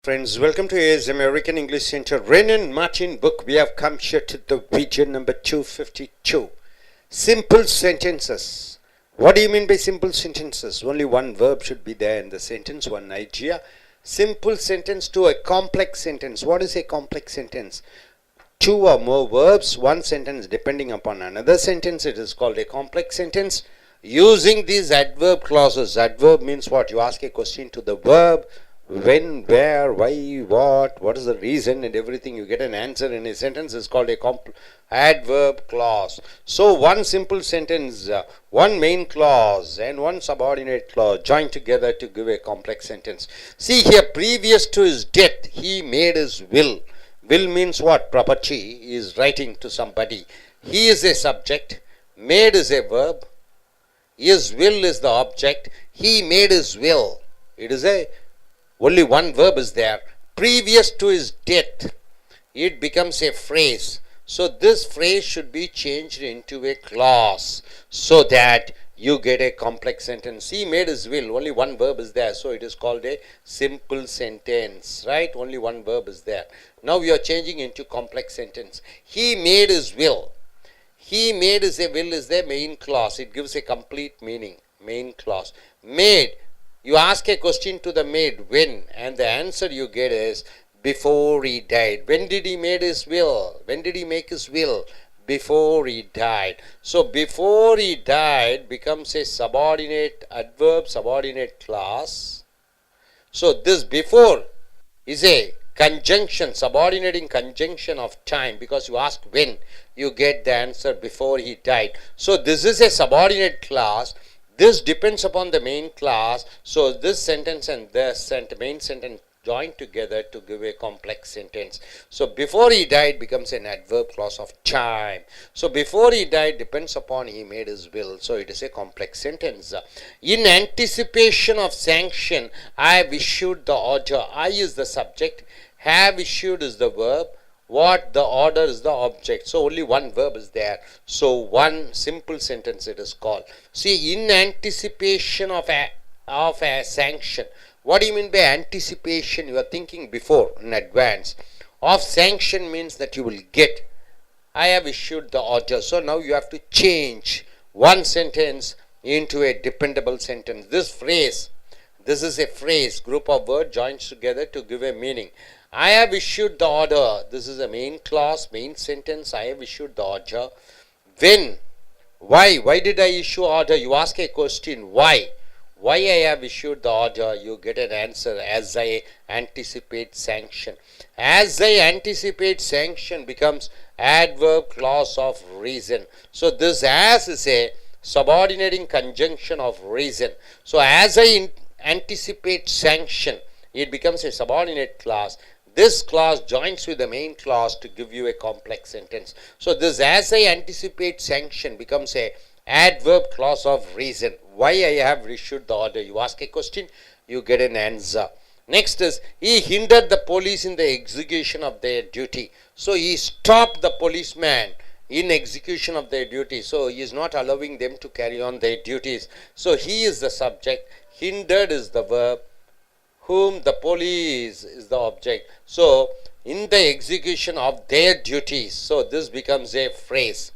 Friends, welcome to AS American English Center. Ren and Martin book. We have come here to the video number 252. Simple sentences. What do you mean by simple sentences? Only one verb should be there in the sentence, one idea. Simple sentence to a complex sentence. What is a complex sentence? Two or more verbs, one sentence depending upon another sentence. It is called a complex sentence. Using these adverb clauses. Adverb means what? You ask a question to the verb. When, where, why, what is the reason and everything, you get an answer in a sentence is called a adverb clause. So one simple sentence, one main clause and one subordinate clause joined together to give a complex sentence. See here, previous to his death, he made his will. Will means what? Property. He is writing to somebody. He is a subject, made is a verb, his will is the object, he made his will. It is only one verb is there. Previous to his death, it becomes a phrase. So this phrase should be changed into a clause so that you get a complex sentence. He made his will. Only one verb is there. So it is called a simple sentence. Right? Only one verb is there. Now we are changing into complex sentence. He made his will. He made his will is the main clause. It gives a complete meaning. Main clause. Made. You ask a question to the maid, when, and the answer you get is before he died. When did he make his will? When did he make his will? Before he died. So before he died becomes a subordinate adverb, subordinate clause. So this before is a conjunction, subordinating conjunction of time, because you ask when, you get the answer before he died. So this is a subordinate clause. This depends upon the main clause. So this sentence and this main sentence join together to give a complex sentence. So before he died becomes an adverb clause of time. So before he died depends upon he made his will. So it is a complex sentence. In anticipation of sanction, I have issued the order. I is the subject. Have issued is the verb. What? The order is the object. So only one verb is there. So one simple sentence it is called. See, in anticipation of a sanction. What do you mean by anticipation? You are thinking before, in advance. Of sanction means that you will get. I have issued the order. So now you have to change one sentence into a dependable sentence. This phrase, this is a phrase, group of words joins together to give a meaning. I have issued the order. This is a main clause, main sentence. I have issued the order. When? Why? Why did I issue order? You ask a question. Why? Why I have issued the order? You get an answer. As I anticipate sanction. As I anticipate sanction becomes adverb clause of reason. So this as is a subordinating conjunction of reason. So as I anticipate sanction, it becomes a subordinate clause. This clause joins with the main clause to give you a complex sentence. So this as I anticipate sanction becomes a adverb clause of reason. Why I have issued the order? You ask a question, you get an answer. Next is, he hindered the police in the execution of their duty. So he stopped the policeman in execution of their duty. So he is not allowing them to carry on their duties. So he is the subject, hindered is the verb, whom the police is the object. So in the execution of their duties, so this becomes a phrase.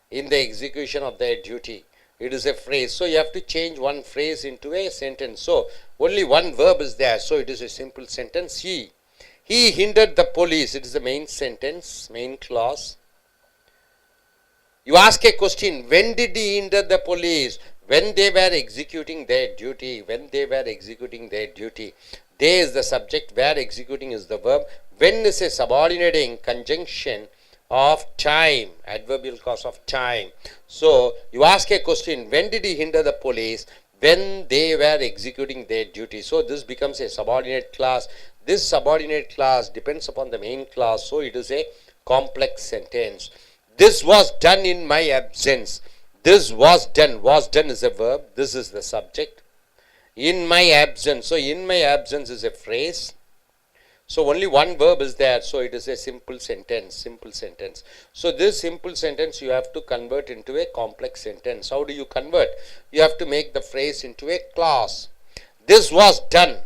In the execution of their duty, it is a phrase. So you have to change one phrase into a sentence. So only one verb is there. So it is a simple sentence. He hindered the police. It is the main sentence, main clause. You ask a question, when did he hinder the police? When they were executing their duty. When they were executing their duty. They is the subject, where executing is the verb. When is a subordinating conjunction of time, adverbial clause of time. So you ask a question, when did he hinder the police? When they were executing their duty. So this becomes a subordinate clause. This subordinate clause depends upon the main clause. So it is a complex sentence. This was done in my absence. This was done. Was done is a verb. This is the subject. In my absence. So in my absence is a phrase. So only one verb is there. So it is a simple sentence. Simple sentence. So this simple sentence you have to convert into a complex sentence. How do you convert? You have to make the phrase into a clause. This was done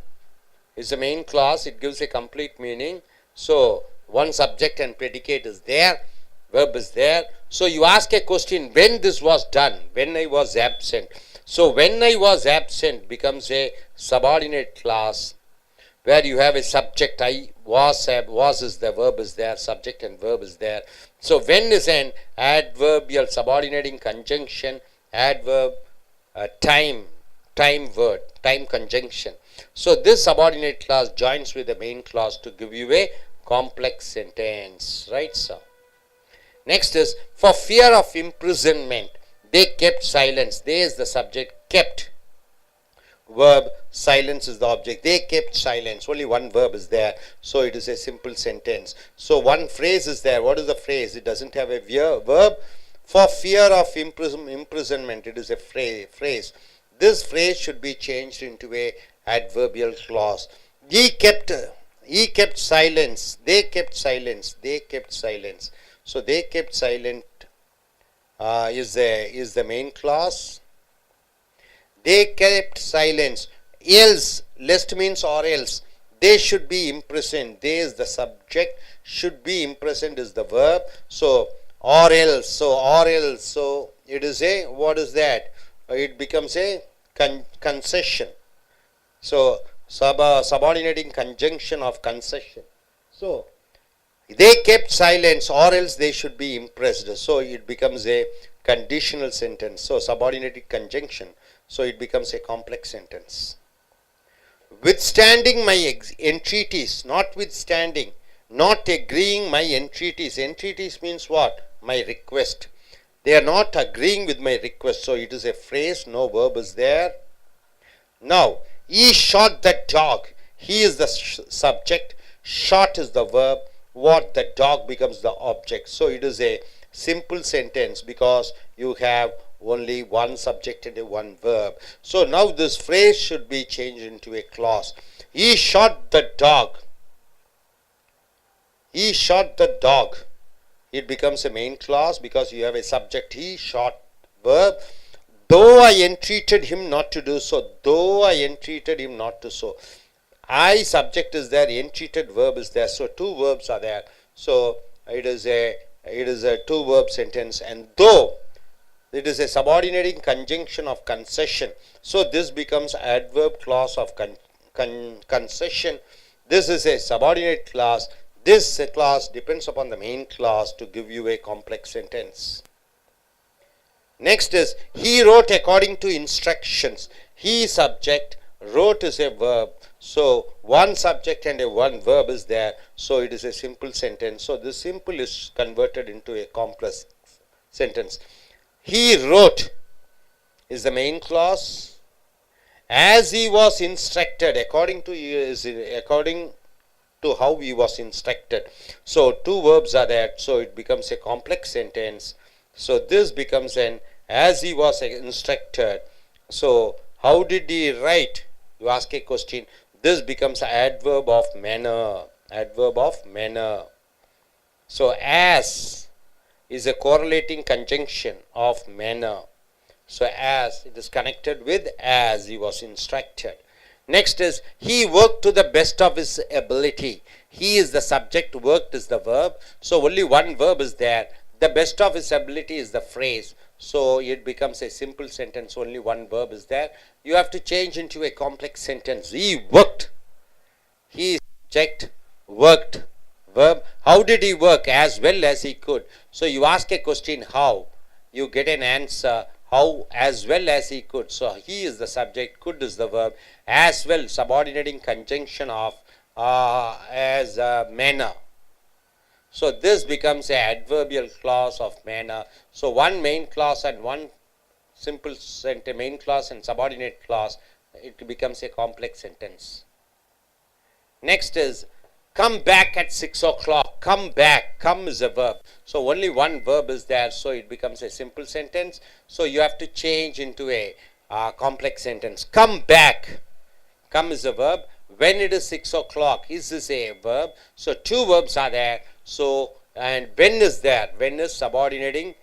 is the main clause. It gives a complete meaning. So one subject and predicate is there, verb is there. So you ask a question, when this was done, when I was absent. So when I was absent becomes a subordinate clause where you have a subject. I was is the verb is there, subject and verb is there. So when is an adverbial subordinating conjunction, adverb, time word, time conjunction. So this subordinate clause joins with the main clause to give you a complex sentence, right? So next is, for fear of imprisonment they kept silence. They is the subject, kept verb, silence is the object. They kept silence. Only one verb is there, so it is a simple sentence. So one phrase is there. What is the phrase? It doesn't have a verb. For fear of imprisonment, it is a phrase. This phrase should be changed into a adverbial clause. He kept silence. They kept silence. They kept silence. So they kept silent is the main clause. They kept silence. Else, lest means or else. They should be imprisoned. They is the subject. Should be imprisoned is the verb. So or else. So it is a, what is that? It becomes a concession. So subordinating conjunction of concession. So they kept silence or else they should be impressed. So it becomes a conditional sentence. So subordinated conjunction. So it becomes a complex sentence. Withstanding my entreaties, notwithstanding, not agreeing my entreaties. Entreaties means what? My request. They are not agreeing with my request. So it is a phrase, no verb is there. Now, he shot the dog. He is the subject. Shot is the verb. What? The dog becomes the object. So it is a simple sentence because you have only one subject and one verb. So now this phrase should be changed into a clause. He shot the dog. He shot the dog. It becomes a main clause because you have a subject, he, shot, verb. Though I entreated him not to do so. Though I entreated him not to so. I, subject is there, entreated verb is there. So two verbs are there. So it is a two verb sentence, and though it is a subordinating conjunction of concession. So this becomes adverb clause of concession. This is a subordinate clause. This clause depends upon the main clause to give you a complex sentence. Next is, he wrote according to instructions. He, subject, wrote is a verb. So one subject and a one verb is there. So it is a simple sentence. So this simple is converted into a complex sentence. He wrote is the main clause. As he was instructed, according to how he was instructed. So two verbs are there. So it becomes a complex sentence. So this becomes an as he was instructed. So how did he write? You ask a question. This becomes adverb of manner. Adverb of manner. So as is a correlating conjunction of manner. So as, it is connected with as he was instructed. Next is, he worked to the best of his ability. He is the subject, worked is the verb. So only one verb is there. The best of his ability is the phrase. So it becomes a simple sentence, only one verb is there. You have to change into a complex sentence. He worked. He checked, worked, verb. How did he work? As well as he could. So you ask a question, how? You get an answer, how, as well as he could. So he is the subject, could is the verb. As well, subordinating conjunction of as manner. So this becomes a adverbial clause of manner. So one main clause and one simple sentence, main clause and subordinate clause, it becomes a complex sentence. Next is, come back at 6 o'clock. Come back. Come is a verb. So only one verb is there. So it becomes a simple sentence. So you have to change into a complex sentence. Come back. Come is a verb. When it is 6 o'clock, is this a verb? So two verbs are there. So, and when is there? When is subordinating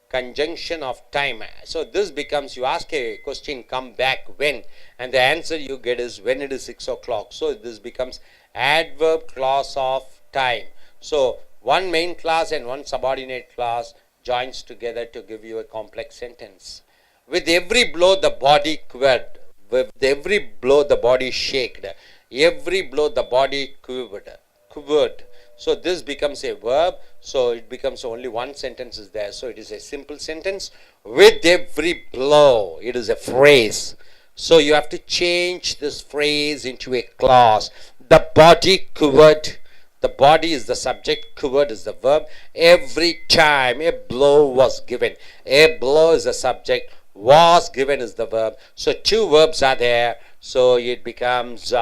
conjunction of time. So this becomes, you ask a question, come back when, and the answer you get is when it is 6 o'clock. So this becomes adverb clause of time. So one main clause and one subordinate clause joins together to give you a complex sentence. With every blow the body quivered. With every blow the body shaked. Every blow the body quivered. So this becomes a verb. So it becomes only one sentence is there. So it is a simple sentence. With every blow, it is a phrase. So you have to change this phrase into a clause. The body quivered. The body is the subject, quivered is the verb. Every time a blow was given. A blow is the subject, was given is the verb. So two verbs are there. So it becomes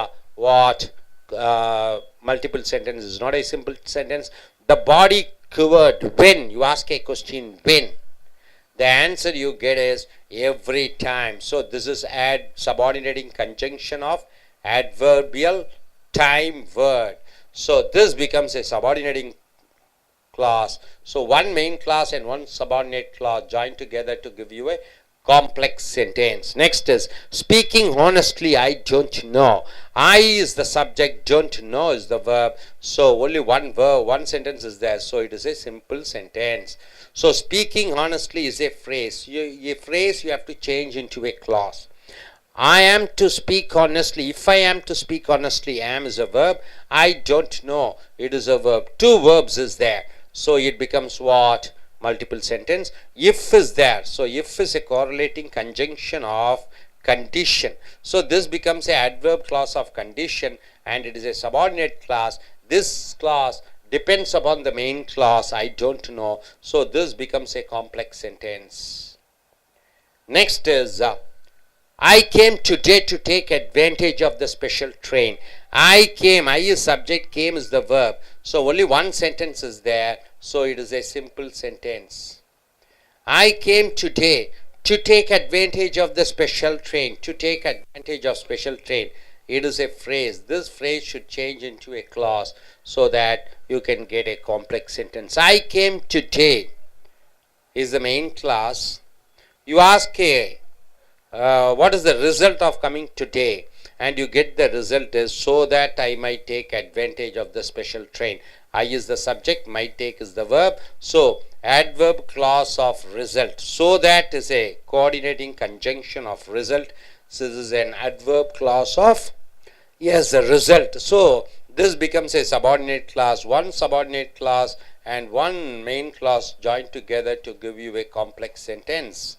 multiple sentence is not a simple sentence. The body quivered when. You ask a question, when. The answer you get is every time. So this is subordinating conjunction of adverbial time word. So this becomes a subordinating clause. So one main clause and one subordinate clause join together to give you a complex sentence. Next is speaking honestly, I don't know. I is the subject, don't know is the verb. So only one verb, one sentence is there. So it is a simple sentence. So speaking honestly is a phrase. A phrase you have to change into a clause. I am to speak honestly. If I am to speak honestly, am is a verb. I don't know, it is a verb. Two verbs is there. So it becomes what? Multiple sentence. If is there. So if is a correlating conjunction of condition. So this becomes a adverb clause of condition and it is a subordinate clause. This clause depends upon the main clause, I don't know. So this becomes a complex sentence. Next is I came today to take advantage of the special train. I came, I is subject, came is the verb. So only one sentence is there. So it is a simple sentence. I came today to take advantage of the special train. To take advantage of special train. It is a phrase. This phrase should change into a clause so that you can get a complex sentence. I came today is the main clause. You ask what is the result of coming today, and you get the result is so that I might take advantage of the special train. I is the subject, might take is the verb. So adverb clause of result. So that is a coordinating conjunction of result. So this is an adverb clause of the result. So this becomes a subordinate clause. One subordinate clause and one main clause joined together to give you a complex sentence.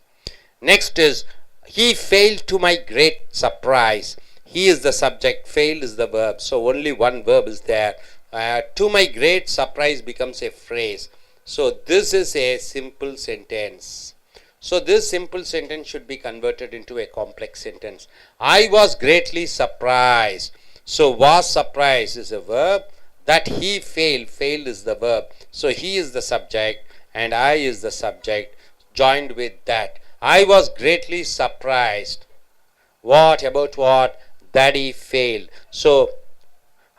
Next is he failed to my great surprise. He is the subject, failed is the verb. So only one verb is there. To my great surprise becomes a phrase. So this is a simple sentence. So this simple sentence should be converted into a complex sentence. I was greatly surprised. So was surprised is a verb. That he failed, failed is the verb. So he is the subject and I is the subject joined with that. I was greatly surprised. What about what? That he failed. So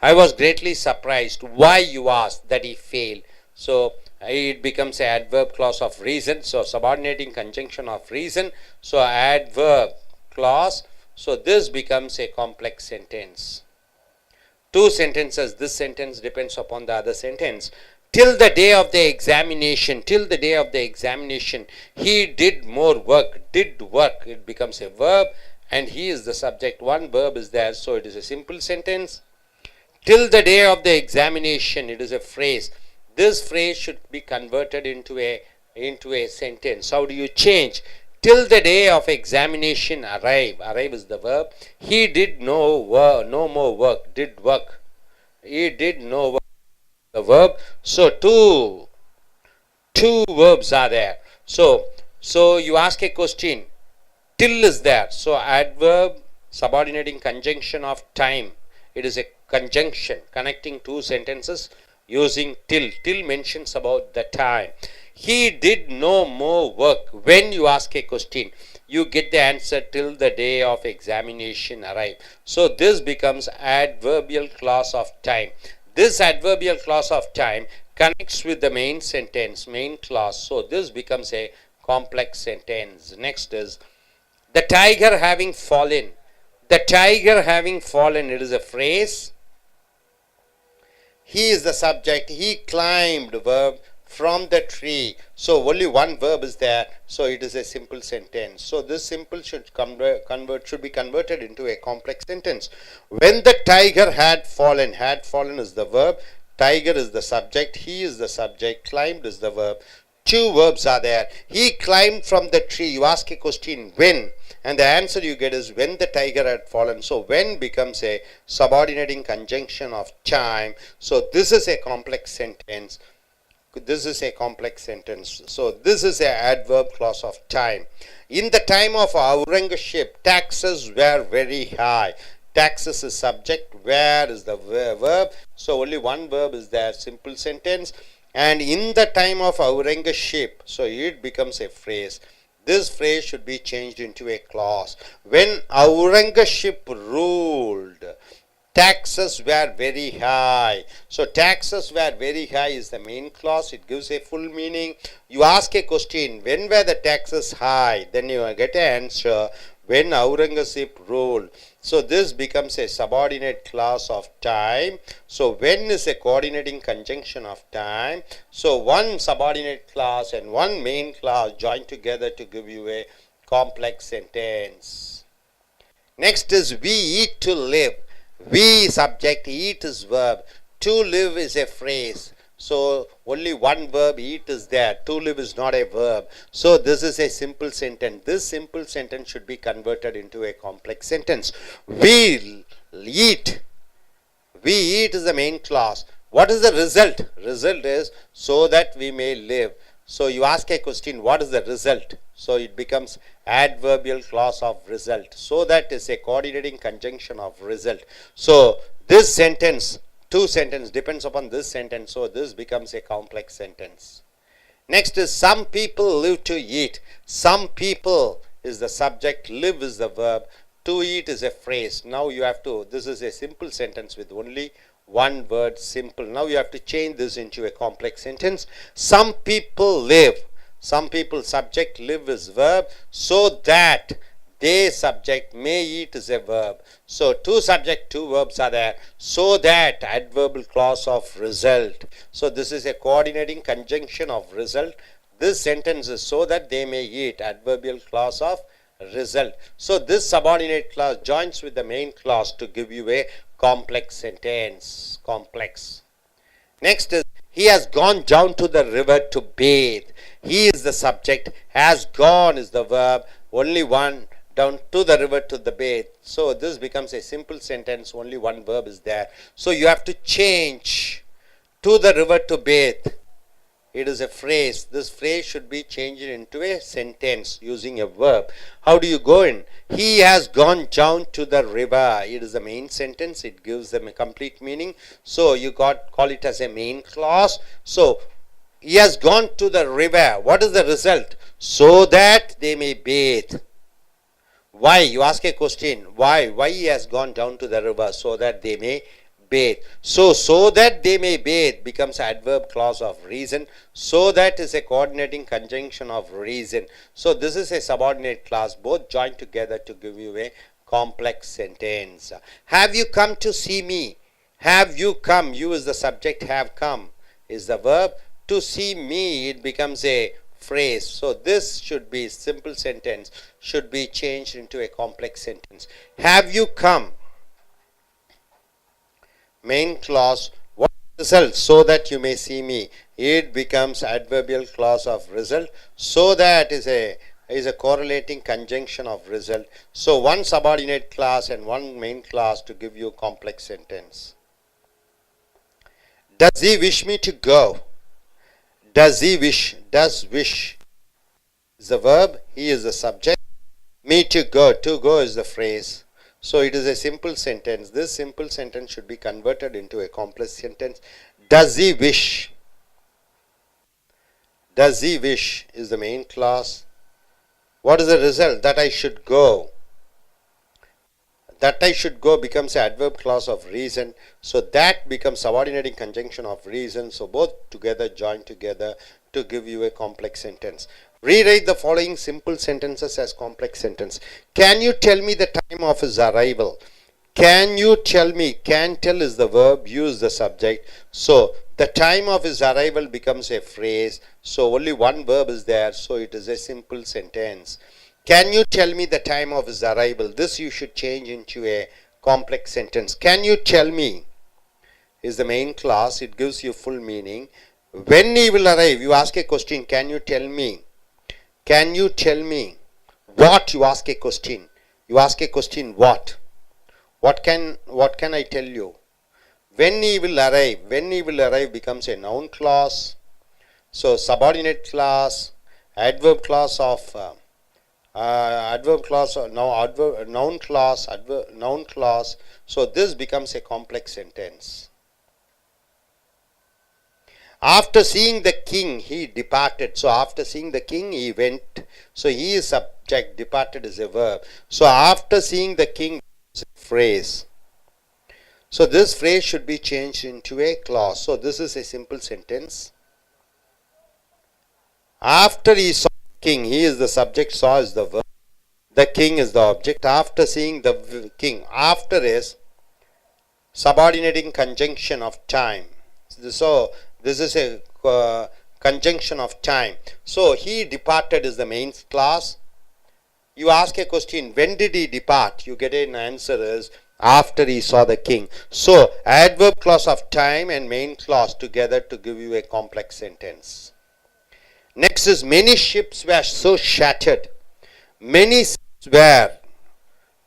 I was greatly surprised. Why, you ask? That he failed. So it becomes an adverb clause of reason. So subordinating conjunction of reason. So adverb clause. So this becomes a complex sentence. Two sentences. This sentence depends upon the other sentence. Till the day of the examination, till the day of the examination, he did more work, did work. It becomes a verb and he is the subject. One verb is there, so it is a simple sentence. Till the day of the examination, it is a phrase. This phrase should be converted into a sentence. How do you change? Till the day of examination arrive. Arrive is the verb. He did no more work, did work. He did no work. The verb. So two verbs are there. So you ask a question. Till is there. So adverb subordinating conjunction of time. It is a conjunction connecting two sentences using till. Till mentions about the time. He did no more work. When you ask a question, you get the answer till the day of examination arrive. So this becomes adverbial clause of time. This adverbial clause of time connects with the main sentence, main clause. So this becomes a complex sentence. Next is the tiger having fallen. The tiger having fallen, it is a phrase. He is the subject. He climbed, verb, from the tree. So only one verb is there. So it is a simple sentence. So this simple should be converted into a complex sentence. When the tiger had fallen is the verb. Tiger is the subject. He is the subject. Climbed is the verb. Two verbs are there. He climbed from the tree. You ask a question, when? And the answer you get is when the tiger had fallen. So when becomes a subordinating conjunction of time. So this is a complex sentence. This is a complex sentence. So this is a adverb clause of time. In the time of Aurangzeb, taxes were very high. Taxes is subject. Where is the verb? So only one verb is there. Simple sentence. And in the time of Aurangzeb, so it becomes a phrase. This phrase should be changed into a clause. When Aurangzeb ruled, taxes were very high. So taxes were very high is the main clause. It gives a full meaning. You ask a question, when were the taxes high? Then you get an answer, when Aurangzeb ruled. So this becomes a subordinate clause of time. So when is a coordinating conjunction of time. So one subordinate clause and one main clause joined together to give you a complex sentence. Next is we eat to live. We subject, eat is verb. To live is a phrase. So only one verb, eat, is there. To live is not a verb. So this is a simple sentence. This simple sentence should be converted into a complex sentence. We eat. We eat is the main clause. What is the result? Result is so that we may live. So you ask a question, what is the result? So it becomes adverbial clause of result. So that is a coordinating conjunction of result. So this sentence, two sentence depends upon this sentence. So this becomes a complex sentence. Next is some people live to eat. Some people is the subject, live is the verb, to eat is a phrase. Now you have to, this is a simple sentence with only one word, simple. Now you have to change this into a complex sentence. Some people live. Some people subject, live is verb, so that they subject, may eat is a verb. So two subject, two verbs are there. So that adverbial clause of result. So this is a coordinating conjunction of result. This sentence is so that they may eat, adverbial clause of result. So this subordinate clause joins with the main clause to give you a complex sentence. Complex. Next is he has gone down to the river to bathe. He is the subject, has gone is the verb, only one, down to the river to the bathe. So this becomes a simple sentence, only one verb is there. So you have to change to the river to bathe. It is a phrase. This phrase should be changed into a sentence using a verb. How do you go in? He has gone down to the river. It is the main sentence. It gives them a complete meaning. So you call it as a main clause. So he has gone to the river. What is the result? So that they may bathe. Why? You ask a question. Why? Why he has gone down to the river? So that they may bathe. So that they may bathe becomes adverb clause of reason. So that is a coordinating conjunction of reason. So this is a subordinate clause, both joined together to give you a complex sentence. Have you come to see me? Have you come? You is the subject, have come is the verb. To see me, it becomes a phrase. So this should be simple sentence, should be changed into a complex sentence. Have you come? Main clause, what result? So that you may see me. It becomes adverbial clause of result. So that is a correlating conjunction of result. So one subordinate clause and one main clause to give you a complex sentence. Does he wish me to go? Does he wish? Does wish is the verb. He is the subject. Me to go. To go is the phrase. So it is a simple sentence. This simple sentence should be converted into a complex sentence. Does he wish? Does he wish is the main clause. What is the result? That I should go. That I should go becomes an adverb clause of reason. So that becomes subordinating conjunction of reason. So both together join together to give you a complex sentence. Rewrite the following simple sentences as complex sentence. Can you tell me the time of his arrival? Can you tell me? Can tell is the verb, use the subject. So the time of his arrival becomes a phrase. So only one verb is there. So it is a simple sentence. Can you tell me the time of his arrival? This you should change into a complex sentence. Can you tell me is the main clause. It gives you full meaning. When he will arrive, you ask a question. Can you tell me? Can you tell me? What? You ask a question. You ask a question. What? What can I tell you? When he will arrive. When he will arrive becomes a noun clause. So subordinate clause, adverb clause of noun clause. So this becomes a complex sentence. After seeing the king, he departed. So after seeing the king, he went. So he is subject, departed is a verb. So after seeing the king is a phrase. So this phrase should be changed into a clause. So this is a simple sentence. After he saw the king, he is the subject, saw is the verb. The king is the object. After seeing the king, after is subordinating conjunction of time. So this is a conjunction of time. So he departed is the main clause. You ask a question, when did he depart? You get an answer is after he saw the king. So adverb clause of time and main clause together to give you a complex sentence. Next is many ships were so shattered. Many ships were.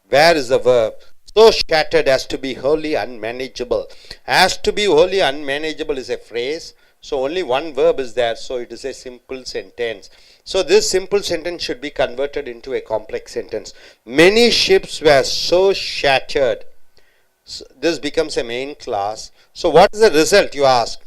Where is the verb? So shattered as to be wholly unmanageable. As to be wholly unmanageable is a phrase. So only one verb is there. So it is a simple sentence. So this simple sentence should be converted into a complex sentence. Many ships were so shattered. So this becomes a main clause. So what is the result, you ask?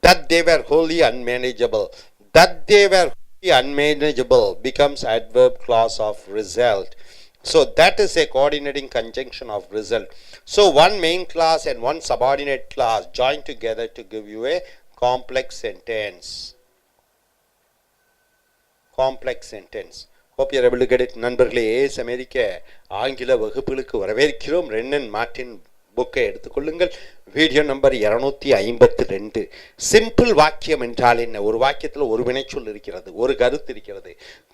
That they were wholly unmanageable. That they were wholly unmanageable becomes adverb clause of result. So that is a coordinating conjunction of result. So one main clause and one subordinate clause join together to give you a complex sentence. Complex sentence. Hope you are able to get it. நண்பர்களே, ace அமெரிக்க ஆங்கில வகுப்புகளுக்கு வரவேற்கிறோம். ரென்னன் Martin புக்கை எடுத்துக்கொள்ளுங்கள். Video number 252. Simple வாக்கியம் என்றால் என்ன? ஒரு வாக்கியத்தில் ஒரு வினைச்சொல் இருக்கிறது, ஒரு கருத்து இருக்கிறது.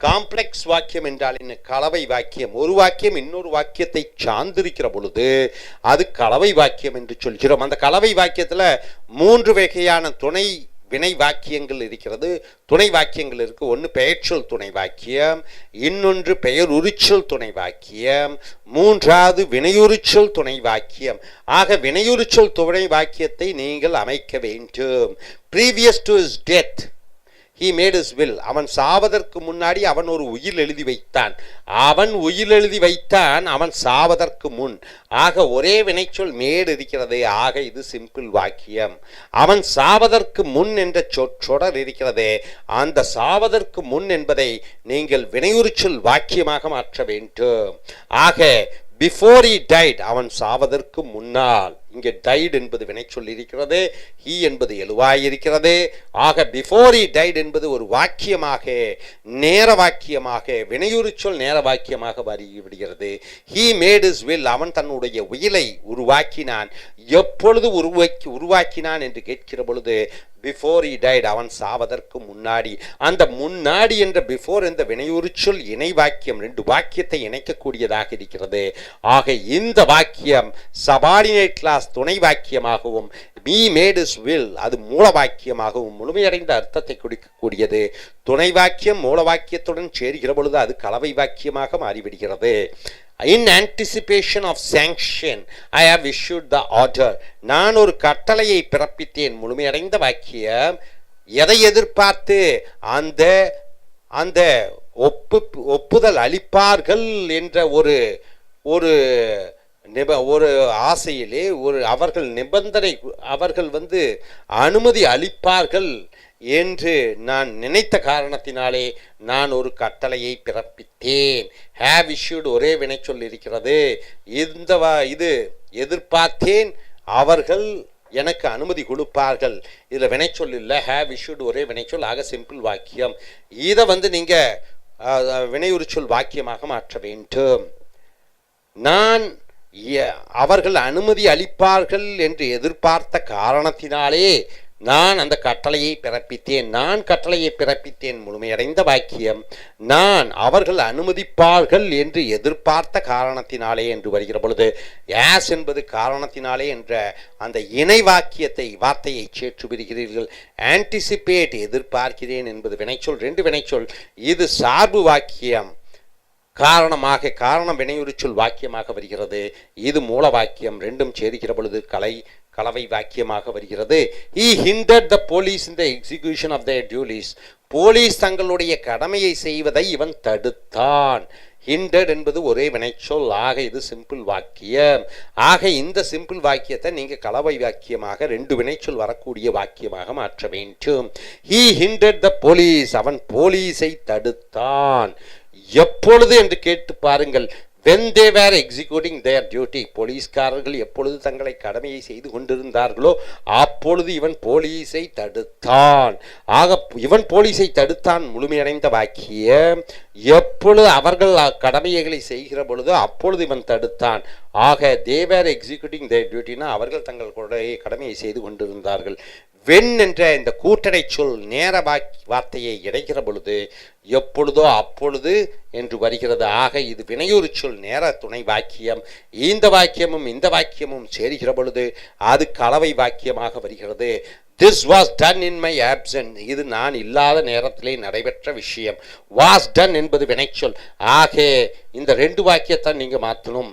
காம்ப்ளெக்ஸ் வாக்கியம் என்றால் என்ன? கலவை வாக்கியம். ஒரு வாக்கியம் இன்னொரு வாக்கியத்தை சார்ந்திருக்கிற பொழுது அது கலவை வாக்கியம் என்று சொல்கிறோம். அந்த கலவை வாக்கியத்தில் 3 வகையான துணை வினை வாக்கியங்கள் இருக்கிறது. துணை வாக்கியங்கள் இருக்கு. ஒன்று பெயர்ச்சொல் துணை வாக்கியம், இன்னொன்று பெயர் உரிச்சொல் துணை வாக்கியம், மூன்றாவது வினையுரிச்சொல் துணை வாக்கியம். ஆக வினையுரிச்சொல் துணை வாக்கியத்தை நீங்கள் அமைக்க வேண்டும். previous to his death he made his will. அவன் சாவதற்கு முன்னாடி அவன் ஒரு உயில் எழுதி வைத்தான். அவன் உயில் எழுதி வைத்தான் அவன் சாவதற்கு முன். ஆக ஒரே வினைச்சொல் மேடு இருக்கிறது. ஆக இது சிம்பிள் வாக்கியம். அவன் சாவதற்கு முன் என்ற சொற்றொடர் இருக்கிறது. அந்த சாவதற்கு முன் என்பதை நீங்கள் வினையுரிச்சொல் வாக்கியமாக மாற்ற வேண்டும். ஆக before he died, அவன் சாவதற்கு முன்னால். இங்கே died என்பது வினைச்சொல் இருக்கிறது, he என்பது எழுவாய் இருக்கிறது. ஆக before he died என்பது ஒரு வாக்கியமாக, நேர வாக்கியமாக, வினையுரிச்சொல் நேர வாக்கியமாக வருகிறது. he made his will, அவன் தன்னுடைய உயிலை உருவாக்கினான். எப்பொழுது உருவாக்கினான் என்று கேட்கிற பொழுது before he died, அவன் சாவதற்கு முன்னாடி. அந்த முன்னாடி என்ற before என்ற வினையுரிச்சொல் இணை வாக்கியம், 2 வாக்கியத்தை இணைக்கக்கூடியதாக இருக்கிறது. ஆக இந்த வாக்கியம் சபார்டினேட் கிளாஸ் துணை வாக்கியமாகவும், he made his will அது மூல வாக்கியமாகவும் முழுமையடைந்த அர்த்தத்தை கொடுக்கக்கூடியது. துணை வாக்கியம் மூல வாக்கியத்துடன் சேர்கிற பொழுது அது கலவை வாக்கியமாக மாறிவிடுகிறது. In anticipation of sanction, I have issued the order. நான் ஒரு கட்டளையை பிறப்பித்தேன். முழுமையடைந்த வாக்கியம். எதை எதிர்பார்த்து? அந்த அந்த ஒப்புதல் அளிப்பார்கள் என்ற ஒரு ஒரு ஒரு ஆசையிலே அவர்கள் நிபந்தனை, அவர்கள் அனுமதி அளிப்பார்கள் என்று நான் நினைத்த காரணத்தினாலே நான் ஒரு கட்டளையை பிறப்பித்தேன். ஹேவ் இஷ்யூட் ஒரே வினைச்சொல் இருக்கிறது. இது எதிர்பார்த்தேன், அவர்கள் எனக்கு அனுமதி கொடுப்பார்கள். இதில் வினைச்சொல் இல்லை, ஹேவ் இஷ்யூட் ஒரே வினைச்சொல். ஆக சிம்பிள் வாக்கியம். இதை நீங்கள் வினையுரிச்சொல் வாக்கியமாக மாற்ற வேண்டும். நான் அவர்கள் அனுமதி அளிப்பார்கள் என்று எதிர்பார்த்த காரணத்தினாலே நான் அந்த கட்டளையை பிறப்பித்தேன். நான் கட்டளையை பிறப்பித்தேன் முழுமையடைந்த வாக்கியம். நான் அவர்கள் அனுமதிப்பார்கள் என்று எதிர்பார்த்த காரணத்தினாலே என்று வருகிற பொழுது யாஸ் என்பது காரணத்தினாலே என்ற அந்த இணை வார்த்தையை சேற்று பெறுகிறீர்கள். ஆன்டிசிபேட் எதிர்பார்க்கிறேன் என்பது வினைச்சொல், 2 வினைச்சொல். இது சார்பு வாக்கியம். காரணம் வினையுரிச்சொல் வாக்கியமாக வருகிறது. இது மூல வாக்கியம். ரெண்டும் சேருகிற பொழுது கலவை வாக்கியமாக வருகிறது. He hindered the police in the execution of their duties. Police தங்களுடைய கடமையை செய்வதை இவன் தடுத்தான். hindered என்பது ஒரே வினைச்சொல். ஆக இது சிம்பிள் வாக்கியம். ஆக இந்த சிம்பிள் வாக்கியத்தை நீங்க கலவை வாக்கியமாக 2 வினைச்சொல் வரக்கூடிய வாக்கியமாக மாற்ற வேண்டும். He hindered the police. அவன் போலீஸை தடுத்தான். எப்பொழுது என்று கேட்டு பாருங்கள். when they were executing their duty. போலீஸ்காரர்கள் எப்பொழுது தங்களை கடமையை செய்து கொண்டிருந்தார்களோ அப்பொழுது இவன் போலீஸை தடுத்தான். ஆக இவன் போலீஸை தடுத்தான் முழுமையடைந்த வாக்கியம். எப்பொழுது அவர்கள் கடமைகளை செய்கிற பொழுதோ அப்பொழுது இவன் தடுத்தான். ஆக they were executing their duty, அவர்கள் தங்களுடைய கடமையை செய்து கொண்டிருந்தார்கள். வென் என்ற இந்த கூட்டடை சொல் நேர வார்த்தையை இடைக்கிற பொழுது எப்பொழுதோ அப்பொழுது என்று வருகிறது. ஆக இது வினையுறு சொல் நேர துணை வாக்கியம். இந்த வாக்கியமும் சேருகிற பொழுது அது கலவை வாக்கியமாக வருகிறது. This was done in my absence. இது நான் இல்லாத நேரத்திலே நடைபெற்ற விஷயம். was done என்பது வினைச்சொல். ஆக இந்த 2 வாக்கியத்தை நீங்க மாற்றணும்.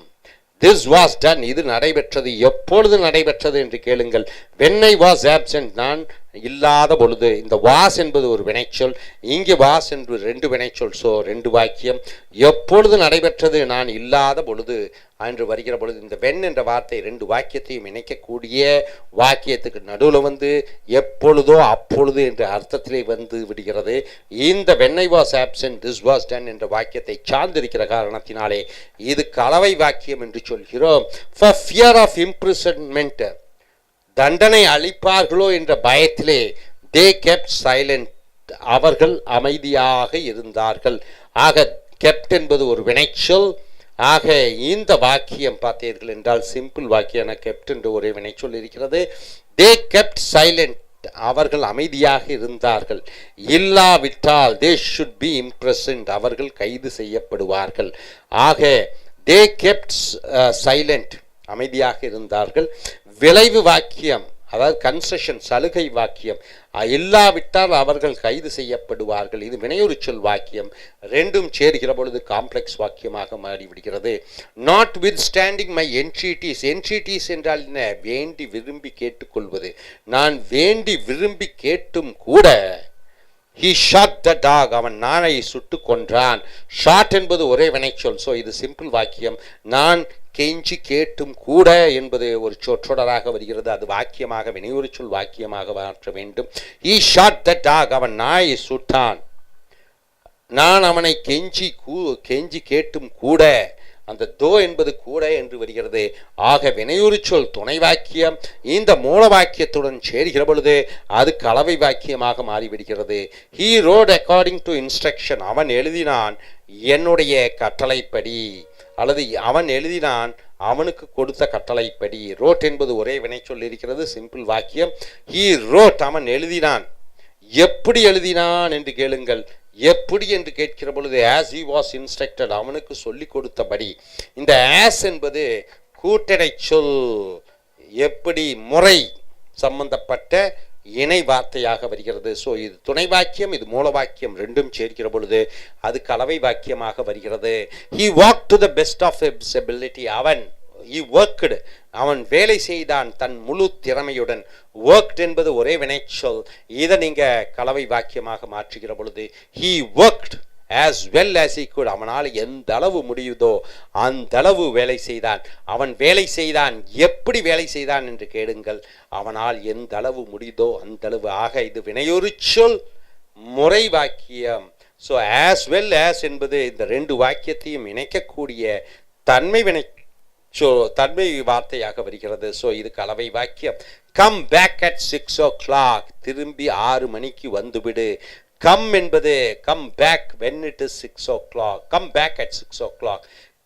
This was done. இது நடைபெற்றது. எப்பொழுது நடைபெற்றது என்று கேளுங்கள். when I was absent, நான் இல்லாத பொழுது. இந்த was என்பது ஒரு வினைச்சொல், இங்கே was என்று 2 வினைச்சொல். ஸோ 2 வாக்கியம். எப்பொழுது நடைபெற்றது? நான் இல்லாத பொழுது என்று வருகிற பொழுது இந்த when என்ற வார்த்தை 2 வாக்கியத்தையும் இணைக்கக்கூடிய வாக்கியத்துக்கு நடுவில் எப்பொழுதோ அப்பொழுது என்ற அர்த்தத்திலே விடுகிறது. இந்த when I was absent, this was done என்ற வாக்கியத்தை சார்ந்திருக்கிற காரணத்தினாலே இது கலவை வாக்கியம் என்று சொல்கிறோம். for fear of imprisonment, தண்டனை அளிப்பார்களோ என்ற பயத்திலே they kept silent, அவர்கள் அமைதியாக இருந்தார்கள். ஆக kept என்பது ஒரு வினைச்சொல். ஆக இந்த வாக்கியம் பார்த்தீர்கள் என்றால் சிம்பிள் வாக்கியம். kept என்று ஒரு வினைச்சொல் இருக்கிறது. they kept silent, அவர்கள் அமைதியாக இருந்தார்கள். இல்லாவிட்டால் they should be imprisoned, அவர்கள் கைது செய்யப்படுவார்கள். ஆக they kept silent, அமைதியாக இருந்தார்கள். விளைவு வாக்கியம், அதாவது கன்செஷன் சலுகை வாக்கியம். இல்லாவிட்டால் அவர்கள் கைது செய்யப்படுவார்கள். இது வினையுரிச்சொல் வாக்கியம். 2ம் சேர்கிற பொழுது காம்ப்ளெக்ஸ் வாக்கியமாக மாறிவிடுகிறது. Notwithstanding my entreaties. Entreaties என்றால் என்ன? வேண்டி விரும்பி கேட்டுக்கொள்வது. நான் வேண்டி விரும்பி கேட்டும் கூட he shot the dog, அவன் நாயை சுட்டு கொன்றான். ஷாட் என்பது ஒரே வினைச்சொல். ஸோ இது சிம்பிள் வாக்கியம். நான் கெஞ்சி கேட்டும் கூட என்பது ஒரு சொற்றொடராக வருகிறது. அது வாக்கியமாக வினையுரிச்சொல் வாக்கியமாக மாற்ற வேண்டும். he shot the dog, அவன் நாயை சுட்டான். நான் அவனை கெஞ்சி கேட்டும் கூட, அந்த தோ என்பது கூட என்று வருகிறது. ஆக வினையுரிச்சொல் துணை வாக்கியம் இந்த மூல வாக்கியத்துடன் சேர்கிற பொழுது அது கலவை வாக்கியமாக மாறிவிடுகிறது. he wrote according to instruction, அவன் எழுதினான் என்னுடைய கட்டளைப்படி, அல்லது அவன் எழுதினான் அவனுக்கு கொடுத்த கட்டளைப்படி. wrote என்பது ஒரே வினைச்சொல் இருக்கிறது. சிம்பிள் வாக்கியம். he wrote, அவன் எழுதினான். எப்படி எழுதினான் என்று கேளுங்கள். எப்படி என்று கேட்கிற பொழுது as he was instructed, அவனுக்கு சொல்லிக் கொடுத்தபடி. இந்த as என்பது கூட்டடை சொல், எப்படி முறை சம்பந்தப்பட்ட இணை வார்த்தையாக வருகிறது. ஸோ இது துணை வாக்கியம், இது மூல வாக்கியம். 2ம் சேர்க்கிற பொழுது அது கலவை வாக்கியமாக வருகிறது. he walked to the best of his ability, he worked, அவன் வேலை செய்தான் தன் முழு திறமையுடன். worked என்பது ஒரே வினைச்சொல். இதை நீங்க கலவை வாக்கியமாக மாற்றுகிற பொழுது he worked as well as he could. அவனால் எந்த அளவு முடியுதோ அந்த அளவு வேலை செய்தான். அவன் வேலை செய்தான். எப்படி வேலை செய்தான் என்று கேளுங்கள். அவனால் எந்த அளவு முடியுதோ அந்த அளவு. ஆக இது வினையொரு சொல் முறை வாக்கியம். ஸோ as well as என்பது இந்த ரெண்டு வாக்கியத்தையும் இணைக்கக்கூடிய தன்மை வினை தன்மை வார்த்தையாக வருகிறது. ஸோ இது கலவை வாக்கியம். கம் பேக் அட் 6 o'clock, திரும்பி 6 மணிக்கு வந்துவிடு. கம் என்பது come back when it is 6 o'clock, come back at 6 o'clock.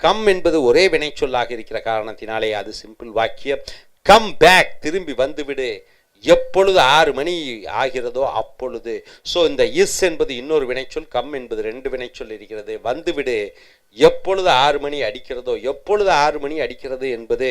Come என்பது ஒரே வினை சொல்லாக இருக்கிற காரணத்தினாலே அது சிம்பிள் வாக்கியம். கம் பேக் திரும்பி வந்துவிடு. எப்பொழுது 6 மணி ஆகிறதோ அப்பொழுது. ஸோ இந்த இஸ் என்பது இன்னொரு வினைச்சொல், கம் என்பது ரெண்டு வினைச்சொல் இருக்கிறது. வந்துவிடு எப்பொழுது 6 மணி அடிக்கிறதோ, எப்பொழுது 6 மணி அடிக்கிறது என்பது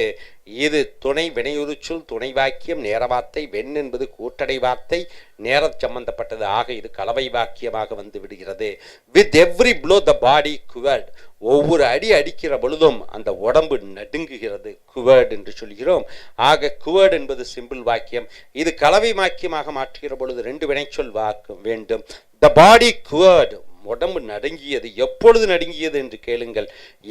இது துணை வினையுறு சொல், துணை வாக்கியம், நேர வார்த்தை. வெண் என்பது கூட்டடை வார்த்தை, நேர சம்பந்தப்பட்டது. ஆக இது கலவை வாக்கியமாக வந்து விடுகிறது. வித் எவ்ரி ப்ளோ த பாடி குவர்ட், ஒவ்வொரு அடி அடிக்கிற பொழுதும் அந்த உடம்பு நடுங்குகிறது, குவர்ட் என்று சொல்கிறோம். ஆக குவர்ட் என்பது சிம்பிள் வாக்கியம். இது கலவை வாக்கியமாக மாற்றுகிற பொழுது ரெண்டு வினைச்சொல் வாக்கு வேண்டும். த பாடி குவர்ட், உடம்பு நடுங்கியது. எப்பொழுது நடுங்கியது என்று கேளுங்கள்.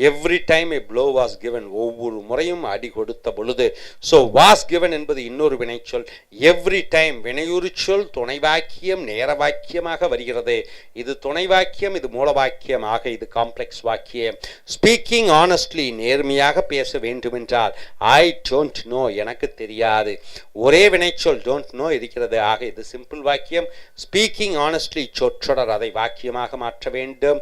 Every time a blow was given, ஒவ்வொரு முறையும் அடி கொடுத்த பொழுது. ஸோ வாஸ் கிவன் என்பது இன்னொரு வினைச்சொல். எவ்ரி டைம் வினையுறு சொல், துணை வாக்கியம், நேர வாக்கியமாக வருகிறது. இது துணை வாக்கியம், இது மூல வாக்கியம். ஆக இது காம்ப்ளெக்ஸ் வாக்கியம். ஸ்பீக்கிங் ஆனஸ்ட்லி, நேர்மையாக பேச வேண்டுமென்றால் ஐ டோன்ட் நோ, எனக்கு தெரியாது. ஒரே வினைச்சொல் டோன்ட் நோ இருக்கிறது. ஆக இது சிம்பிள் வாக்கியம். ஸ்பீக்கிங் ஆனஸ்ட்லி சொற்றொடர், அதை வாக்கியமாக மாற்ற வேண்டும்.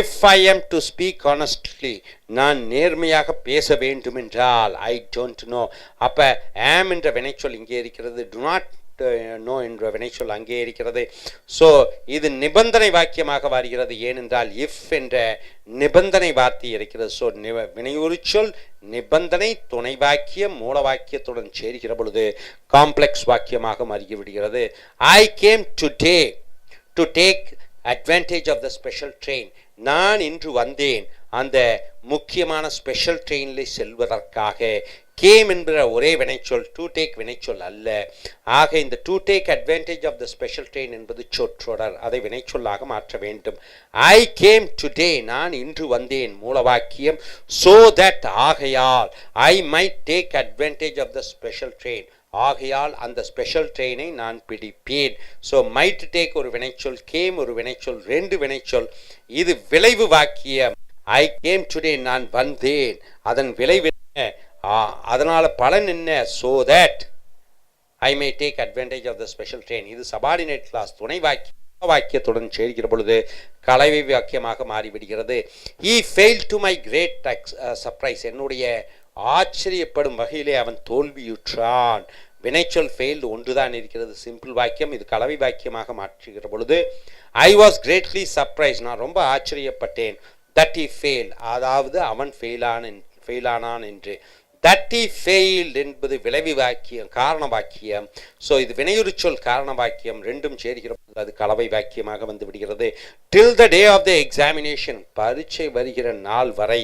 if I am to speak honestly, நான் நேர்மையாக பேச வேண்டும் என்றால் I don't know. அப்ப am என்ற வினைச்சொல் இங்கே இருக்கிறது, do not know என்ற வினைச்சொல் அங்கே இருக்கிறது. ஸோ இது நிபந்தனை வாக்கியமாக வருகிறது. ஏனென்றால் if என்ற நிபந்தனை வார்த்தை இருக்கிறது. ஸோ வினையுறு சொல், நிபந்தனை, துணை வாக்கியம், மூல வாக்கியத்துடன் சேர்கிற பொழுது காம்ப்ளெக்ஸ் வாக்கியமாக மாறிவிடுகிறது. I came today to take advantage of the special train, நான் இன்று வந்தேன் அந்த முக்கியமான ஸ்பெஷல் ட்ரெயினில் செல்வதற்காக. கேம் என்கிற ஒரே வினைச்சொல், டு டேக் வினைச்சொல் அல்ல. ஆக இந்த to take advantage of the special train என்பது சொற்றொடர், அதை வினைச்சொல்லாக மாற்ற வேண்டும். ஐ கேம் டுடே, நான் இன்று வந்தேன், மூலவாக்கியம். so that, ஆகையால், I might take advantage of the special train, ஆகையால் அந்த ஸ்பெஷல் ட்ரெயினை நான் பிடிப்பேன். ஸோ மைட் டேக் ஒரு வினைச்சொல், கேம் ஒரு வினைச்சொல், ரெண்டு வினைச்சொல். இது விளைவு வாக்கியம். ஐ கேம் டுடே, நான் வந்தேன், அதன் விளைவு என்ன, அதனால பலன் என்ன, so that I may take advantage of the special train. இது சபார்டினேட் கிளாஸ், துணை வாக்கியத்துடன் சேர்க்கிற பொழுது கலவை வாக்கியமாக மாறிவிடுகிறது. he failed to my great surprise, என்னுடைய ஆச்சரியப்படும் வகையிலே அவன் தோல்வியுற்றான். வினைச்சொல் ஃபெயில்டு ஒன்றுதான் இருக்கிறது, சிம்பிள் வாக்கியம். இது கலவை வாக்கியமாக மாற்றுகிற பொழுது ஐ வாஸ் கிரேட்லி சர்ப்ரைஸ், நான் ரொம்ப ஆச்சரியப்பட்டேன். தட் he failed, அதாவது அவன் ஃபெயிலானான் என்று. தட் he failed என்பது விளைவு வாக்கியம், காரண வாக்கியம். ஸோ இது வினையுறு சொல், காரண வாக்கியம், ரெண்டும் சேர்கிற பொழுது அது கலவை வாக்கியமாக வந்து விடுகிறது. till the day of the examination, பரீட்சை வருகிற நாள் வரை.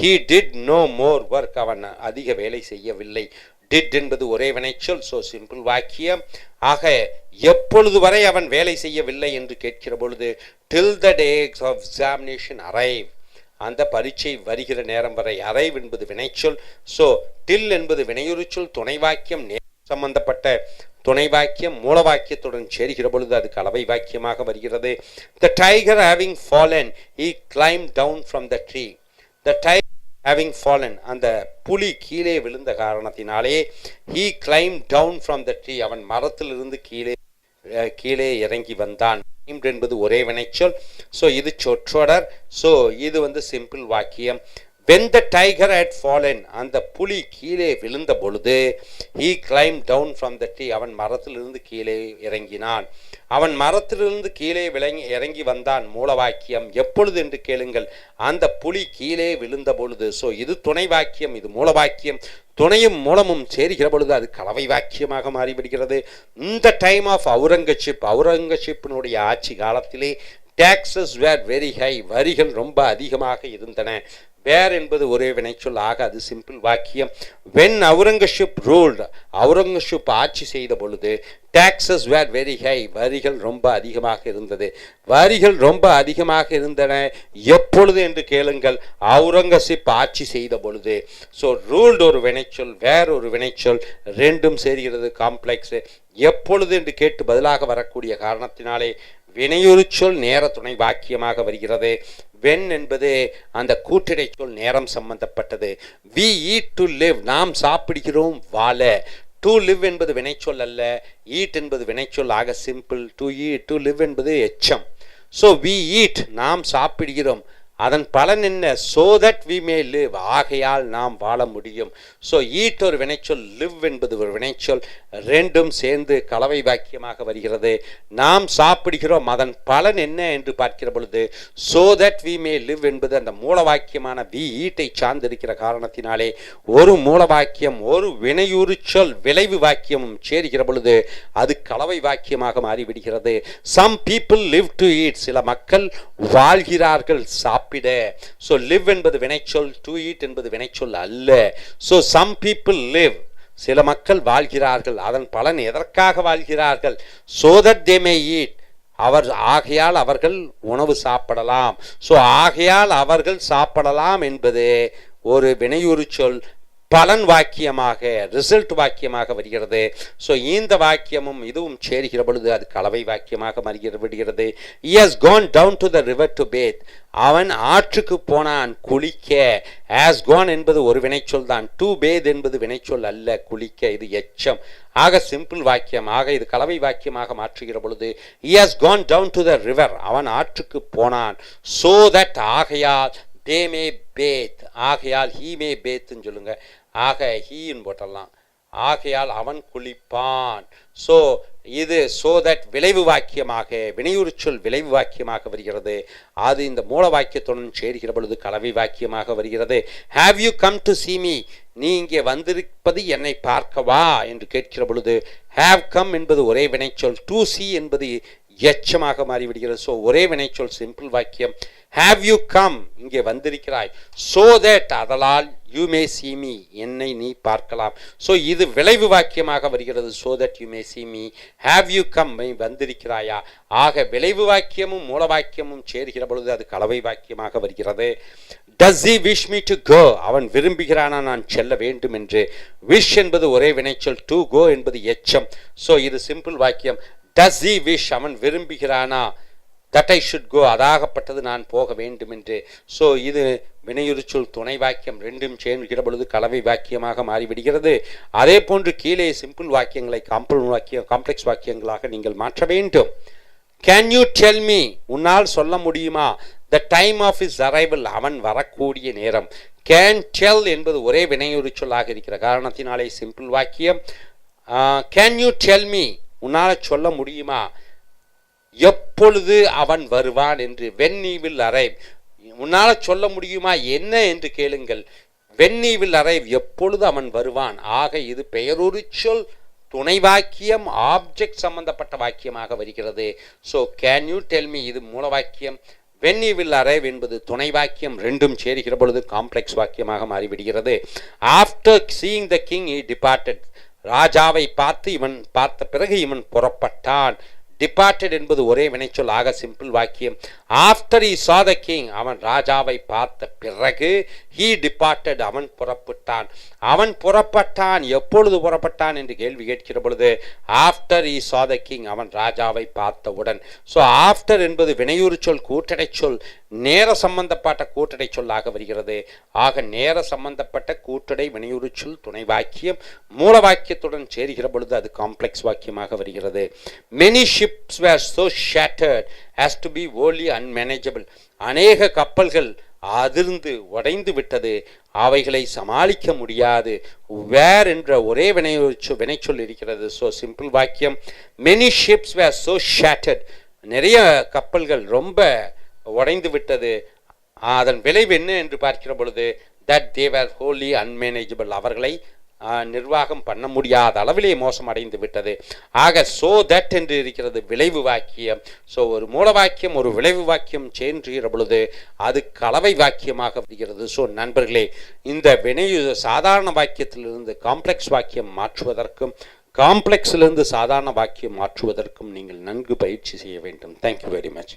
he did no more work, அவன் அதிக வேலை செய்யவில்லை. did என்பது ஒரே வினைச்சொல், ஸோ சிம்பிள் வாக்கியம். ஆக எப்பொழுது வரை அவன் வேலை செய்யவில்லை என்று கேட்கிற பொழுது till the day of examination arrive, அந்த பரீட்சை வருகிற நேரம் வரை. அரைவ் என்பது வினைச்சொல். ஸோ டில் என்பது வினையுறு சொல், துணை வாக்கியம், சம்பந்தப்பட்ட துணை வாக்கியம், மூல வாக்கியத்துடன் சேர்கிற பொழுது அது கலவை வாக்கியமாக வருகிறது. the tiger having fallen, he climbed down from the tree. the tiger having fallen, அந்த புலி கீழே விழுந்த காரணத்தினாலே he climbed down from the tree, அவன் மரத்திலிருந்து கீழே இறங்கி வந்தான். என்பது ஒரே வினைச்சொல். ஸோ இது சொற்றொடர். ஸோ இது வந்து சிம்பிள் வாக்கியம். when the tiger had fallen, அந்த புலி கீழே விழுந்த பொழுது he climbed down from the tree, அவன் மரத்திலிருந்து கீழே இறங்கினான். அவன் மரத்திலிருந்து கீழே இறங்கி வந்தான், மூல வாக்கியம். எப்பொழுது என்று கேளுங்கள், அந்த புலி கீழே விழுந்த பொழுது. ஸோ இது துணை வாக்கியம், இது மூல வாக்கியம். துணையும் மூலமும் சேர்கிற பொழுது அது கலவை வாக்கியமாக மாறிவிடுகிறது. இந்த டைம் ஆஃப் அவுரங்கசீப்பினுடைய ஆட்சி காலத்திலே taxes were very high, வரிகள் ரொம்ப அதிகமாக இருந்தன. வேர் என்பது ஒரே வினைச்சொல், ஆக அது சிம்பிள் வாக்கியம். வென் அவுரங்கசீப் ரூல்டு, அவுரங்கசீப் ஆட்சி செய்த பொழுது டாக்ஸஸ் வேர் வெரி ஹை, வரிகள் ரொம்ப அதிகமாக இருந்தது. வரிகள் ரொம்ப அதிகமாக இருந்தன எப்பொழுது என்று கேளுங்கள், அவுரங்கசீப் ஆட்சி செய்த பொழுது. ஸோ ரூல்டு ஒரு வினைச்சொல், வேர் ஒரு வினைச்சொல், ரெண்டும் சேர்கிறது காம்ப்ளெக்ஸ். எப்பொழுது என்று கேட்டு பதிலாக வரக்கூடிய காரணத்தினாலே வினையுறு சொல் நேர துணை வாக்கியமாக வருகிறது. வென் என்பது அந்த கூட்டிடை சொல் நேரம் சம்பந்தப்பட்டது. வி ஈட் டு லிவ், நாம் சாப்பிடுகிறோம் வாழ. டு லிவ் என்பது வினைச்சொல் அல்ல, ஈட் என்பது வினைச்சொல், ஆக simple. To eat, to live என்பது எச்சம். ஸோ வி ஈட், நாம் சாப்பிடுகிறோம், அதன் பலன் என்ன, so that we may live, ஆகையால் நாம் வாழ முடியும். ஸோ ஈட் ஒரு வினைச்சொல், லிவ் என்பது ஒரு வினைச்சொல், ரெண்டும் சேர்ந்து கலவை வாக்கியமாக வருகிறது. நாம் சாப்பிடுகிறோம், அதன் பலன் என்ன என்று பார்க்கிற பொழுது so that we may live என்பது அந்த மூல வாக்கியமான we eat-ஐ சார்ந்திருக்கிற காரணத்தினாலே ஒரு மூல வாக்கியம் ஒரு வினையுறு சொல் விளைவு வாக்கியமும் சேர்கிற பொழுது அது கலவை வாக்கியமாக மாறிவிடுகிறது. some people live to eat, சில மக்கள் வாழ்கிறார்கள் சாப்பிட. So live என்பது வினைச்சொல், to eat என்பது வினைச்சொல் அல்ல. So some people live, சில மக்கள் வாழ்கிறார்கள், அதன் பலன் எதற்காக வாழ்கிறார்கள், so that they may eat, ஆகையால் அவர்கள் உணவு சாப்பிடலாம். ஸோ ஆகையால் அவர்கள் சாப்பிடலாம் என்பது ஒரு வினையுறு சொல் பலன் வாக்கியமாக ரிசல்ட் வாக்கியமாக வருகிறது. ஸோ இந்த வாக்கியமும் இதுவும் சேர்கிற பொழுது அது கலவை வாக்கியமாக விடுகிறது. He has gone down to the river to bathe, அவன் ஆற்றுக்கு போனான் குளிக்க. has gone என்பது ஒரு வினைச்சொல் தான், to bathe என்பது வினைச்சொல் அல்ல, குளிக்க இது எச்சம். ஆக சிம்பிள் வாக்கியம், ஆக இது கலவை வாக்கியமாக மாற்றுகிற பொழுது he has gone down to the river, அவன் ஆற்றுக்கு போனான். so that ஆகையால் they may bathe, ஆகையால் he may bathe ன்னு சொல்லுங்க, ஆக ஹீன்னு போட்டலாம், ஆகையால் அவன் குளிப்பான். ஸோ இது so that விளைவு வாக்கியமாக வினையுறு சொல் விளைவு வாக்கியமாக வருகிறது. அது இந்த மூல வாக்கியத்துடன் சேர்கிற பொழுது கலவை வாக்கியமாக வருகிறது. have you come to see me, நீ இங்கே வந்திருப்பது என்னை பார்க்கவா என்று கேட்கிற பொழுது have come என்பது ஒரே வினைச்சொல், to see என்பது எச்சமாக மாறிவிடுகிறது. ஸோ ஒரே வினைச்சொல் சிம்பிள் வாக்கியம். have you come, இங்கே வந்திருக்கிறாய், so that அதலால் you may see me, என்னை நீ பார்க்கலாம். ஸோ இது விளைவு வாக்கியமாக வருகிறது. so that you may see me, have you come, வந்திருக்கிறாயா. ஆக விளைவு வாக்கியமும் மூல வாக்கியமும் சேர்கிற பொழுது அது கலவை வாக்கியமாக வருகிறது. does he wish me to go, அவன் விரும்புகிறானா நான் செல்ல வேண்டும் என்று. wish என்பது ஒரே வினைச்சொல், to go என்பது எச்சம். ஸோ இது சிம்பிள் வாக்கியம். does he wish, அவன் விரும்புகிறானா, that I should go, அதாகப்பட்டது நான் போக வேண்டும் என்று. ஸோ இது வினையுறு சொல் துணை வாக்கியம், ரெண்டும் சேர்கிற பொழுது கலவை வாக்கியமாக மாறிவிடுகிறது. அதே போன்று கீழே சிம்பிள் வாக்கியங்களை காம்ப்ளெக்ஸ் வாக்கியங்களாக நீங்கள் மாற்ற வேண்டும். கேன் யூ டெல் மீ, உன்னால் சொல்ல முடியுமா, the time of his arrival, அவன் வரக்கூடிய நேரம். கேன் டெல் என்பது ஒரே வினையுறு சொல்லாக இருக்கிற காரணத்தினாலே சிம்பிள் வாக்கியம். கேன் யூ டெல் மீ, உன்னால் சொல்ல முடியுமா எப்பொழுது அவன் வருவான் என்று. when he will arrive, உன்னால் சொல்ல முடியுமா என்ன என்று கேளுங்கள். when he will arrive, எப்பொழுது அவன் வருவான். ஆக இது பெயருரு சொல் துணை வாக்கியம் ஆப்ஜெக்ட் சம்பந்தப்பட்ட வாக்கியமாக வருகிறது. So can you tell me இது மூல வாக்கியம், when he will arrive என்பது துணை வாக்கியம், ரெண்டும் சேர்கிற பொழுது காம்ப்ளெக்ஸ் வாக்கியமாக மாறிவிடுகிறது. after seeing the king he departed, ராஜாவை பார்த்த பிறகு இவன் புறப்பட்டான். departed என்பது ஒரே வினைச்சொல், ஆக சிம்பிள் வாக்கியம். after he saw the king, அவன் ராஜாவை பார்த்த பிறகு he departed, அவன் புறப்பட்டான். அவன் புறப்பட்டான், எப்பொழுது புறப்பட்டான் என்று கேள்வி கேட்கிற பொழுது after he saw the king, அவன் ராஜாவை பார்த்தவுடன். ஸோ after என்பது வினையுறு சொல் கூட்டடை சொல், நேர சம்பந்தப்பட்ட கூட்டடை சொல்லாக வருகிறது. ஆக நேர சம்பந்தப்பட்ட கூட்டடை வினையுறு சொல் துணை வாக்கியம் மூல வாக்கியத்துடன் சேர்கிற பொழுது அது காம்ப்ளெக்ஸ் வாக்கியமாக வருகிறது. many ships were so shattered as to be wholly unmanageable, அநேக கப்பல்கள் அதிர்ந்து உடைந்து விட்டது, அவைகளை சமாளிக்க முடியாது. வேர் என்ற ஒரே வினைச்சொல் இருக்கிறது. ஸோ சிம்பிள் வாக்கியம். many ships were so shattered, நிறைய கப்பல்கள் ரொம்ப உடைந்து விட்டது. அதன் விளைவு என்ன என்று பார்க்கிற பொழுது that they were wholly unmanageable, அவர்களை நிர்வாகம் பண்ண முடியாத அளவிலே மோசமடைந்து விட்டது. ஆக சோ தட் என்று இருக்கிறது விளைவு வாக்கியம். ஸோ ஒரு மூல வாக்கியம் ஒரு விளைவு வாக்கியம் சேர்ந்துகிற பொழுது அது கலவை வாக்கியமாக வருகிறது. ஸோ நண்பர்களே, இந்த வினையுத சாதாரண வாக்கியத்திலிருந்து காம்ப்ளெக்ஸ் வாக்கியம் மாற்றுவதற்கும் காம்ப்ளெக்ஸிலிருந்து சாதாரண வாக்கியம் மாற்றுவதற்கும் நீங்கள் நன்கு பயிற்சி செய்ய வேண்டும். Thank you very much.